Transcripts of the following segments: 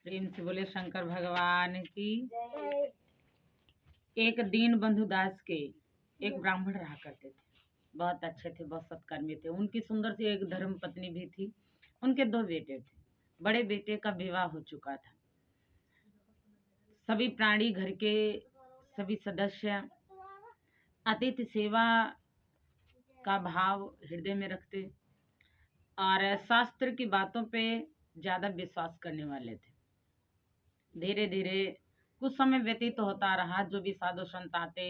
प्रेम से बोले शंकर भगवान की। एक दीन बंधु दास के एक ब्राह्मण रहा करते थे। बहुत अच्छे थे, बहुत सत्कर्मी थे। उनकी सुंदर सी एक धर्म पत्नी भी थी। उनके 2 बेटे थे। बड़े बेटे का विवाह हो चुका था। सभी प्राणी, घर के सभी सदस्य अतिथि सेवा का भाव हृदय में रखते और शास्त्र की बातों पे ज्यादा विश्वास करने वाले थे। धीरे धीरे कुछ समय व्यतीत होता रहा। जो भी साधु संत आते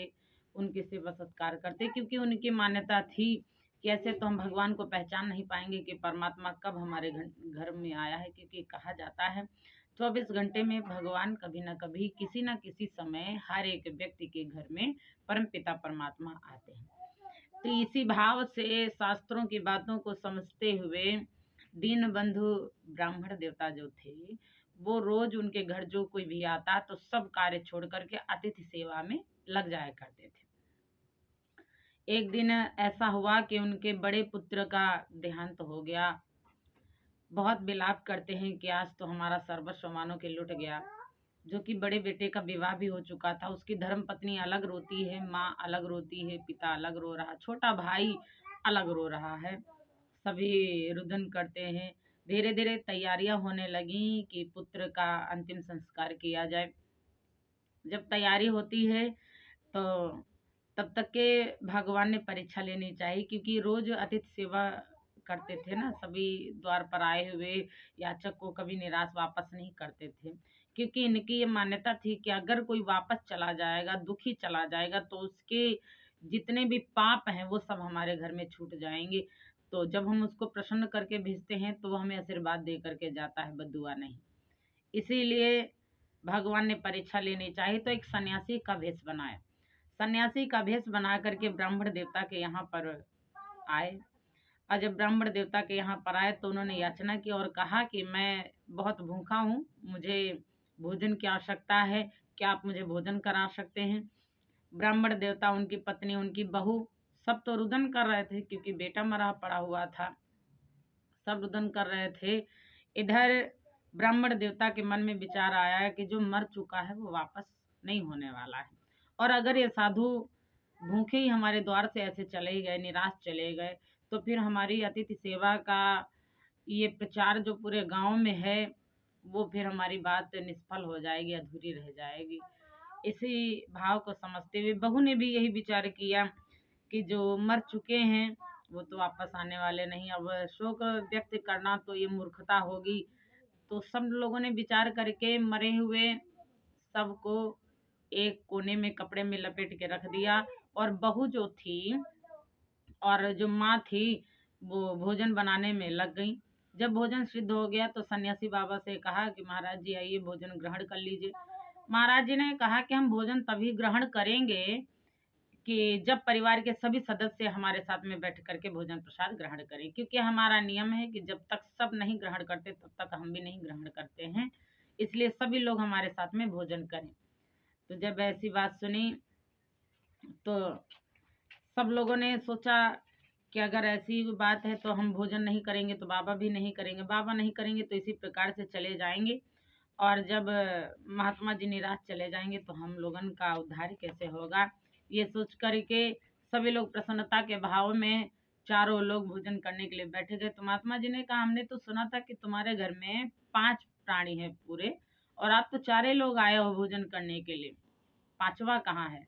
उनकी सेवा सत्कार करते, क्योंकि उनकी मान्यता थी कि ऐसे तो हम भगवान को पहचान नहीं पाएंगे कि परमात्मा कब हमारे घर में आया है, क्योंकि कहा जाता है 24 घंटे में भगवान कभी न कभी किसी न किसी समय हर एक व्यक्ति के घर में परमपिता परमात्मा आते हैं। तो इसी भाव से शास्त्रों की बातों को समझते हुए दीन बंधु ब्राह्मण देवता जो थे वो रोज उनके घर जो कोई भी आता तो सब कार्य छोड़ करके अतिथि सेवा में लग जाया करते थे। एक दिन ऐसा हुआ कि उनके बड़े पुत्र का देहांत हो गया। बहुत विलाप करते हैं कि आज तो हमारा सर्वस्व मानो के लुट गया। जो कि बड़े बेटे का विवाह भी हो चुका था। उसकी धर्म पत्नी अलग रोती है, माँ अलग रोती है, पिता अलग रो रहा, छोटा भाई अलग रो रहा है। सभी रुदन करते हैं। धीरे धीरे तैयारियां होने लगी कि पुत्र का अंतिम संस्कार किया जाए। जब तैयारी होती है तो तब तक के भगवान ने परीक्षा लेनी चाहिए, क्योंकि रोज अतिथि सेवा करते थे ना। सभी द्वार पर आए हुए याचक को कभी निराश वापस नहीं करते थे, क्योंकि इनकी ये मान्यता थी कि अगर कोई वापस चला जाएगा, दुखी चला जाएगा, तो उसके जितने भी पाप हैं वो सब हमारे घर में छूट जाएंगे। तो जब हम उसको प्रसन्न करके भेजते हैं तो वो हमें आशीर्वाद दे करके जाता है, बद्दुआ नहीं। इसीलिए भगवान ने परीक्षा लेनी चाहिए तो एक सन्यासी का भेष बनाया। सन्यासी का भेष बना करके ब्राह्मण देवता के यहाँ पर आए। और जब ब्राह्मण देवता के यहाँ पर आए तो उन्होंने याचना की और कहा कि मैं बहुत भूखा हूँ, मुझे भोजन की आवश्यकता है, क्या आप मुझे भोजन करा सकते हैं? ब्राह्मण देवता, उनकी पत्नी, उनकी बहू सब तो रुदन कर रहे थे, क्योंकि बेटा मरा पड़ा हुआ था। सब रुदन कर रहे थे। इधर ब्राह्मण देवता के मन में विचार आया कि जो मर चुका है वो वापस नहीं होने वाला है, और अगर ये साधु भूखे ही हमारे द्वार से ऐसे चले गए, निराश चले गए, तो फिर हमारी अतिथि सेवा का ये प्रचार जो पूरे गांव में है वो फिर हमारी बात निष्फल हो जाएगी, अधूरी रह जाएगी। इसी भाव को समझते हुए बहू ने भी यही विचार किया कि जो मर चुके हैं वो तो वापस आने वाले नहीं, अब शोक व्यक्त करना तो ये मूर्खता होगी। तो सब लोगों ने विचार करके मरे हुए सबको एक कोने में कपड़े में लपेट के रख दिया, और बहू जो थी और जो माँ थी वो भोजन बनाने में लग गई। जब भोजन सिद्ध हो गया तो सन्यासी बाबा से कहा कि महाराज जी आइए भोजन ग्रहण कर लीजिए। महाराज जी ने कहा कि हम भोजन तभी ग्रहण करेंगे कि जब परिवार के सभी सदस्य हमारे साथ में बैठ करके भोजन प्रसाद ग्रहण करें, क्योंकि हमारा नियम है कि जब तक सब नहीं ग्रहण करते तब तक हम भी नहीं ग्रहण करते हैं, इसलिए सभी लोग हमारे साथ में भोजन करें। तो जब ऐसी बात सुनी तो सब लोगों ने सोचा कि अगर ऐसी बात है तो हम भोजन नहीं करेंगे तो बाबा भी नहीं करेंगे, बाबा नहीं करेंगे तो इसी प्रकार से चले जाएंगे, और जब महात्मा जी निराश चले जाएंगे तो हम लोगन का उद्धार कैसे होगा। ये सोच करके सभी लोग प्रसन्नता के भाव में चारों लोग भोजन करने के लिए बैठे गए। तो महात्मा जी ने कहा हमने तो सुना था कि तुम्हारे घर में 5 प्राणी है पूरे, और आप तो 4 लोग आए हो भोजन करने के लिए, 5वां कहाँ है?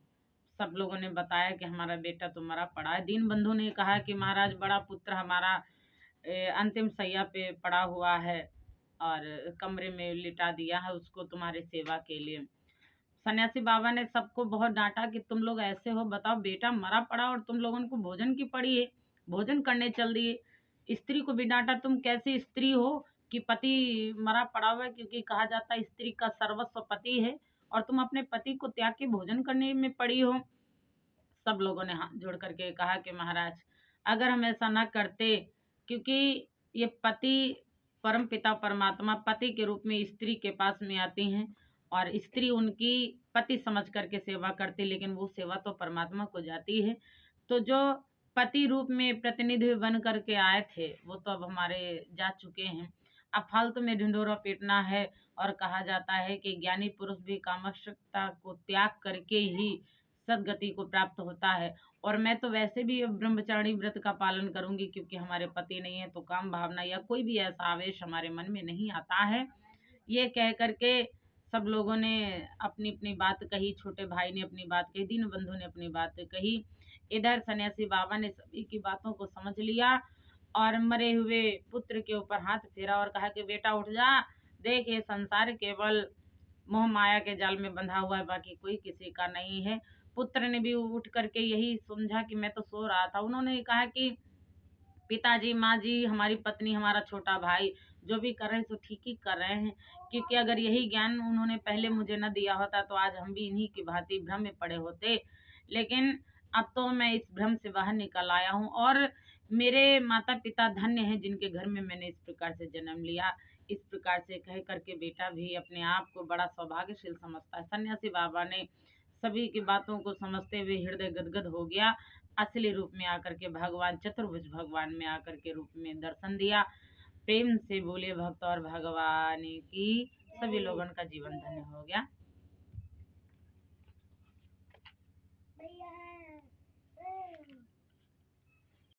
सब लोगों ने बताया कि हमारा बेटा तो मरा पड़ा है। दीन बंधु ने कहा कि महाराज बड़ा पुत्र हमारा अंतिम शैया पे पड़ा हुआ है और कमरे में लिटा दिया है उसको तुम्हारी सेवा के लिए। सन्यासी बाबा ने सबको बहुत डांटा कि तुम लोग ऐसे हो, बताओ बेटा मरा पड़ा और तुम लोगों को भोजन की पड़ी है, भोजन करने चल दिए। स्त्री को भी डांटा, तुम कैसी स्त्री हो कि पति मरा पड़ा हुआ है, क्योंकि कहा जाता है स्त्री का सर्वस्व पति है, और तुम अपने पति को त्याग के भोजन करने में पड़ी हो। सब लोगों ने हाथ जोड़ करके कहा कि महाराज अगर हम ऐसा ना करते, क्योंकि ये पति परम पिता परमात्मा पति के रूप में स्त्री के पास में आती हैं, और स्त्री उनकी पति समझ करके सेवा करती, लेकिन वो सेवा तो परमात्मा को जाती है। तो जो पति रूप में प्रतिनिधि बन करके आए थे वो तो अब हमारे जा चुके हैं। अब फालतू में ढिंढोरा पीटना है और कहा जाता है कि ज्ञानी पुरुष भी कामशक्ता को त्याग करके ही सदगति को प्राप्त होता है। और मैं तो वैसे भी अब ब्रह्मचारिणी व्रत का पालन करूंगी, क्योंकि हमारे पति नहीं है तो काम भावना या कोई भी ऐसा आवेश हमारे मन में नहीं आता है। ये कह करके सब लोगों ने अपनी अपनी बात कही, छोटे भाई ने अपनी बात कही, दीन बंधु ने अपनी बात कही। इधर सन्यासी बाबा ने सभी की बातों को समझ लिया और मरे हुए पुत्र के ऊपर हाथ फेरा और कहा कि बेटा उठ जा, देख ये संसार केवल मोह माया के जाल में बंधा हुआ है, बाकी कोई किसी का नहीं है। पुत्र ने भी उठ करके यही समझा कि मैं तो सो रहा था। उन्होंने कहा कि पिताजी, माँ जी, हमारी पत्नी, हमारा छोटा भाई जो भी कर रहे हैं सो ठीक ही कर रहे हैं, क्योंकि अगर यही ज्ञान उन्होंने पहले मुझे न दिया होता तो आज हम भी इन्हीं की भांति भ्रम में पड़े होते। लेकिन अब तो मैं इस भ्रम से बाहर निकल आया हूँ और मेरे माता पिता धन्य हैं जिनके घर में मैंने इस प्रकार से जन्म लिया। इस प्रकार से कह करके बेटा भी अपने आप को बड़ा सौभाग्यशील समझता है। सन्यासी बाबा ने सभी की बातों को समझते हुए हृदय गदगद हो गया। असली रूप में आकर के भगवान चतुर्भुज भगवान में आकर के रूप में दर्शन दिया। प्रेम से बोले भक्त और भगवान की। सभी लोगों का जीवन धन्य हो गया।